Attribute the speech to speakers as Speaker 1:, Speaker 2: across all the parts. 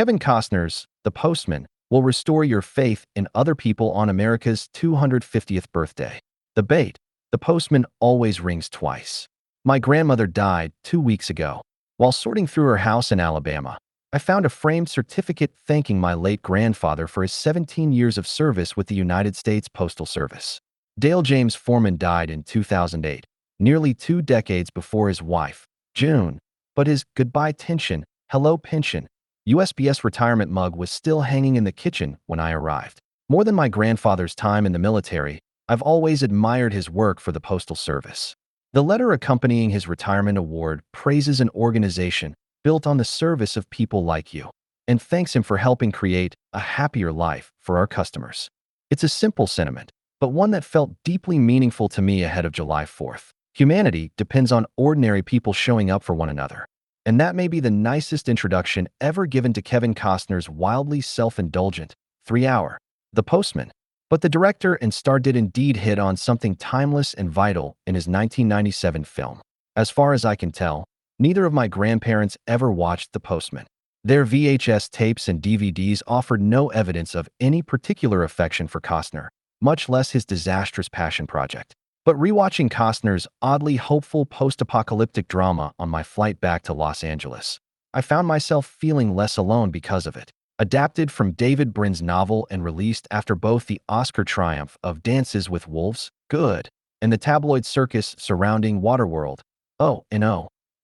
Speaker 1: Kevin Costner's The Postman will restore your faith in other people on America's 250th birthday. The bait, the postman always rings twice. My grandmother died 2 weeks ago. While sorting through her house in Alabama, I found a framed certificate thanking my late grandfather for his 17 years of service with the United States Postal Service. Dale James Foreman died in 2008, nearly 2 decades before his wife, June, but his goodbye tension, hello pension, U.S.P.S retirement mug was still hanging in the kitchen when I arrived. More than my grandfather's time in the military, I've always admired his work for the Postal Service. The letter accompanying his retirement award praises an organization built on the service of people like you, and thanks him for helping create a happier life for our customers. It's a simple sentiment, but one that felt deeply meaningful to me ahead of July 4th. Humanity depends on ordinary people showing up for one another. And that may be the nicest introduction ever given to Kevin Costner's wildly self-indulgent 3-hour The Postman. But the director and star did indeed hit on something timeless and vital in his 1997 film. As far as I can tell, neither of my grandparents ever watched The Postman. Their VHS tapes and DVDs offered no evidence of any particular affection for Costner, much less his disastrous passion project. But rewatching Costner's oddly hopeful post-apocalyptic drama on my flight back to Los Angeles, I found myself feeling less alone because of it. Adapted from David Brin's novel and released after both the Oscar triumph of Dances with Wolves, Good, and the tabloid circus surrounding Waterworld,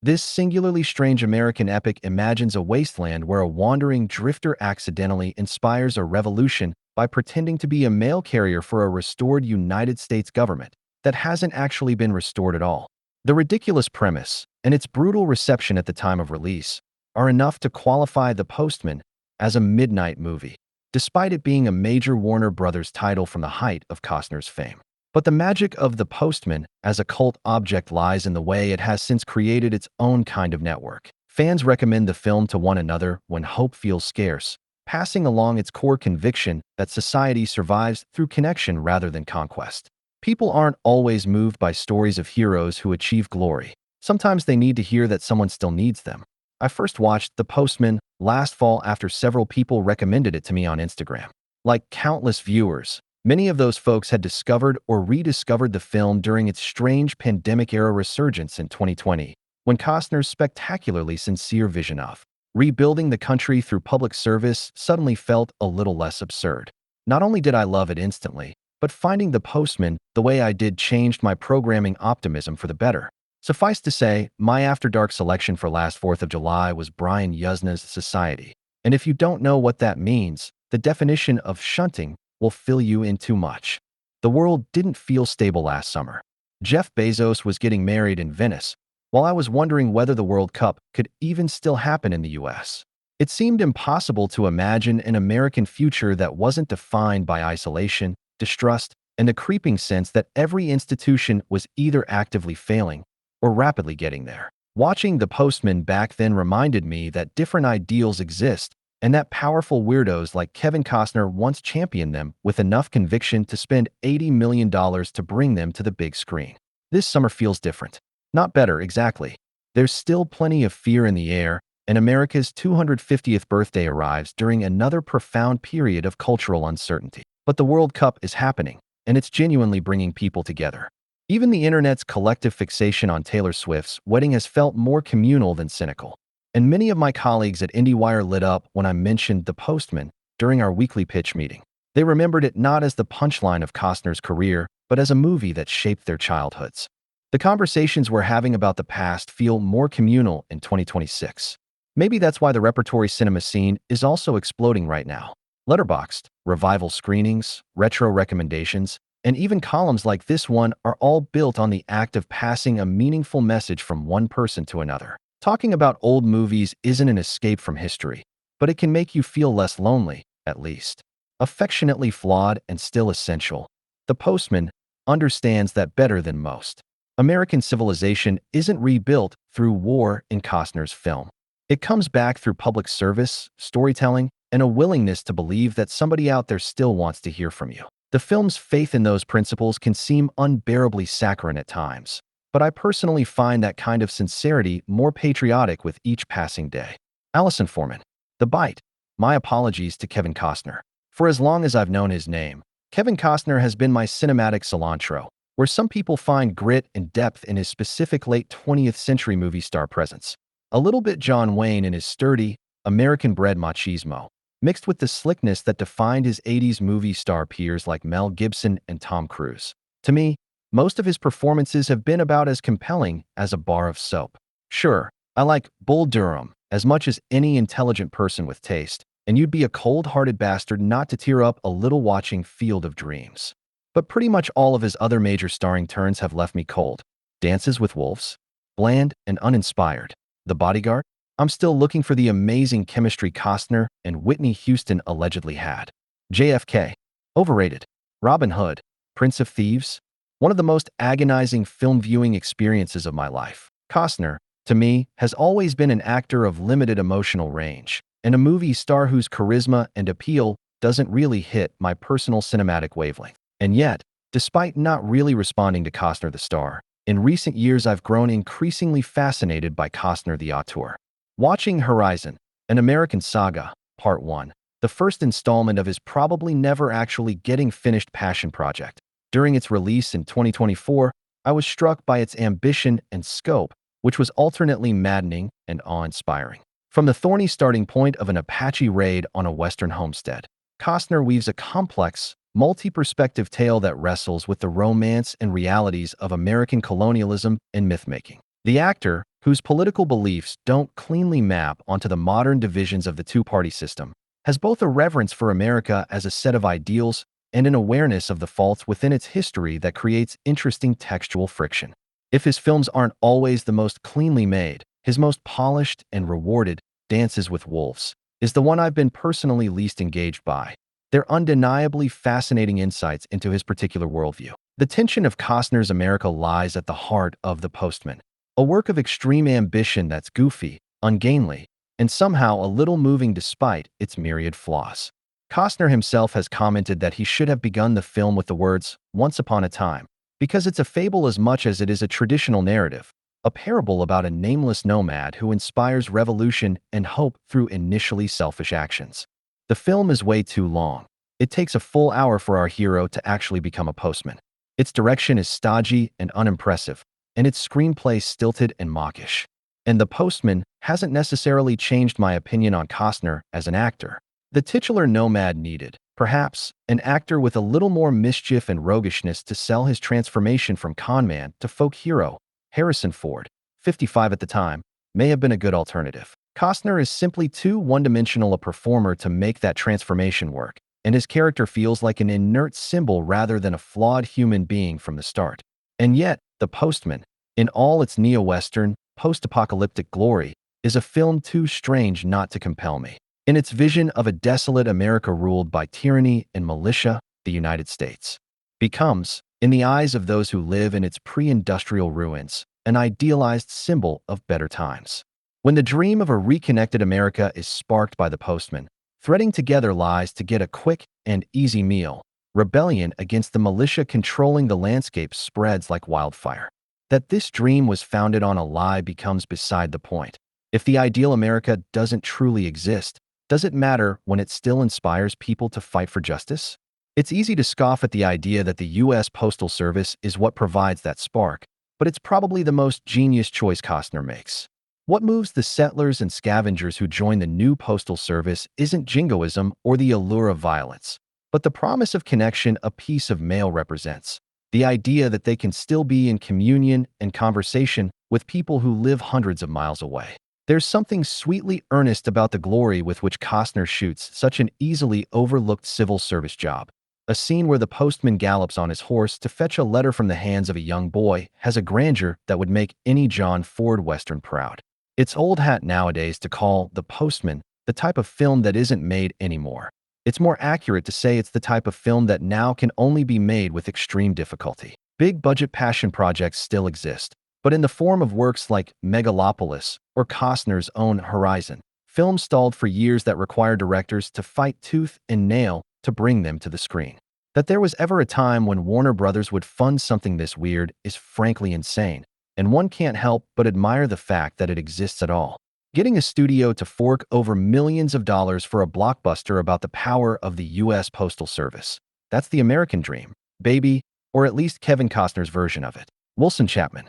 Speaker 1: this singularly strange American epic imagines a wasteland where a wandering drifter accidentally inspires a revolution by pretending to be a mail carrier for a restored United States government that hasn't actually been restored at all. The ridiculous premise and its brutal reception at the time of release are enough to qualify The Postman as a midnight movie, despite it being a major Warner Brothers title from the height of Costner's fame. But the magic of The Postman as a cult object lies in the way it has since created its own kind of network. Fans recommend the film to one another when hope feels scarce, passing along its core conviction that society survives through connection rather than conquest. People aren't always moved by stories of heroes who achieve glory. Sometimes they need to hear that someone still needs them. I first watched The Postman last fall after several people recommended it to me on Instagram. Like countless viewers, many of those folks had discovered or rediscovered the film during its strange pandemic-era resurgence in 2020, when Costner's spectacularly sincere vision of rebuilding the country through public service suddenly felt a little less absurd. Not only did I love it instantly, but finding The Postman the way I did changed my programming optimism for the better. Suffice to say, my After Dark selection for last 4th of July was Brian Yuzna's Society. And if you don't know what that means, the definition of shunting will fill you in too much. The world didn't feel stable last summer. Jeff Bezos was getting married in Venice, while I was wondering whether the World Cup could even still happen in the U.S. It seemed impossible to imagine an American future that wasn't defined by isolation, distrust, and the creeping sense that every institution was either actively failing or rapidly getting there. Watching The Postman back then reminded me that different ideals exist and that powerful weirdos like Kevin Costner once championed them with enough conviction to spend $80 million to bring them to the big screen. This summer feels different. Not better, exactly. There's still plenty of fear in the air, and America's 250th birthday arrives during another profound period of cultural uncertainty. But the World Cup is happening, and it's genuinely bringing people together. Even the internet's collective fixation on Taylor Swift's wedding has felt more communal than cynical. And many of my colleagues at IndieWire lit up when I mentioned The Postman during our weekly pitch meeting. They remembered it not as the punchline of Costner's career, but as a movie that shaped their childhoods. The conversations we're having about the past feel more communal in 2026. Maybe that's why the repertory cinema scene is also exploding right now. Letterboxd, revival screenings, retro recommendations, and even columns like this one are all built on the act of passing a meaningful message from one person to another. Talking about old movies isn't an escape from history, but it can make you feel less lonely, at least. Affectionately flawed and still essential, The Postman understands that better than most. American civilization isn't rebuilt through war in Costner's film. It comes back through public service, storytelling, and a willingness to believe that somebody out there still wants to hear from you. The film's faith in those principles can seem unbearably saccharine at times, but I personally find that kind of sincerity more patriotic with each passing day. Allison Foreman, The Bite, my apologies to Kevin Costner. For as long as I've known his name, Kevin Costner has been my cinematic cilantro, where some people find grit and depth in his specific late 20th century movie star presence. A little bit John Wayne in his sturdy, American-bred machismo, mixed with the slickness that defined his 80s movie star peers like Mel Gibson and Tom Cruise. To me, most of his performances have been about as compelling as a bar of soap. Sure, I like Bull Durham as much as any intelligent person with taste, and you'd be a cold-hearted bastard not to tear up a little watching Field of Dreams. But pretty much all of his other major starring turns have left me cold. Dances with Wolves, bland and uninspired. The Bodyguard, I'm still looking for the amazing chemistry Costner and Whitney Houston allegedly had. JFK, overrated. Robin Hood, Prince of Thieves, one of the most agonizing film viewing experiences of my life. Costner, to me, has always been an actor of limited emotional range, and a movie star whose charisma and appeal doesn't really hit my personal cinematic wavelength. And yet, despite not really responding to Costner the star, in recent years I've grown increasingly fascinated by Costner the auteur. Watching Horizon, an American Saga, Part 1, the first installment of his probably never actually getting finished passion project. During its release in 2024, I was struck by its ambition and scope, which was alternately maddening and awe-inspiring. From the thorny starting point of an Apache raid on a Western homestead, Costner weaves a complex, multi-perspective tale that wrestles with the romance and realities of American colonialism and mythmaking. The actor, whose political beliefs don't cleanly map onto the modern divisions of the two-party system, has both a reverence for America as a set of ideals and an awareness of the faults within its history that creates interesting textual friction. If his films aren't always the most cleanly made, his most polished and rewarded, Dances with Wolves, is the one I've been personally least engaged by. They're undeniably fascinating insights into his particular worldview. The tension of Costner's America lies at the heart of The Postman, a work of extreme ambition that's goofy, ungainly, and somehow a little moving despite its myriad flaws. Costner himself has commented that he should have begun the film with the words, "Once upon a time," because it's a fable as much as it is a traditional narrative, a parable about a nameless nomad who inspires revolution and hope through initially selfish actions. The film is way too long. It takes a full hour for our hero to actually become a postman. Its direction is stodgy and unimpressive, and its screenplay stilted and mawkish. And The Postman hasn't necessarily changed my opinion on Costner as an actor. The titular nomad needed, perhaps, an actor with a little more mischief and roguishness to sell his transformation from conman to folk hero. Harrison Ford, 55 at the time, may have been a good alternative. Costner is simply too one-dimensional a performer to make that transformation work, and his character feels like an inert symbol rather than a flawed human being from the start. And yet, The Postman, in all its neo-Western, post-apocalyptic glory, is a film too strange not to compel me. In its vision of a desolate America ruled by tyranny and militia, the United States becomes, in the eyes of those who live in its pre-industrial ruins, an idealized symbol of better times. When the dream of a reconnected America is sparked by the postman, threading together lies to get a quick and easy meal, rebellion against the militia controlling the landscape spreads like wildfire. That this dream was founded on a lie becomes beside the point. If the ideal America doesn't truly exist, does it matter when it still inspires people to fight for justice? It's easy to scoff at the idea that the U.S. Postal Service is what provides that spark, but it's probably the most genius choice Costner makes. What moves the settlers and scavengers who join the new Postal Service isn't jingoism or the allure of violence, but the promise of connection a piece of mail represents. The idea that they can still be in communion and conversation with people who live hundreds of miles away. There's something sweetly earnest about the glory with which Costner shoots such an easily overlooked civil service job. A scene where the postman gallops on his horse to fetch a letter from the hands of a young boy has a grandeur that would make any John Ford Western proud. It's old hat nowadays to call The Postman the type of film that isn't made anymore. It's more accurate to say it's the type of film that now can only be made with extreme difficulty. Big-budget passion projects still exist, but in the form of works like Megalopolis or Costner's own Horizon. Films stalled for years that required directors to fight tooth and nail to bring them to the screen. That there was ever a time when Warner Brothers would fund something this weird is frankly insane, and one can't help but admire the fact that it exists at all. Getting a studio to fork over millions of dollars for a blockbuster about the power of the U.S. Postal Service. That's the American dream, baby, or at least Kevin Costner's version of it. Wilson Chapman.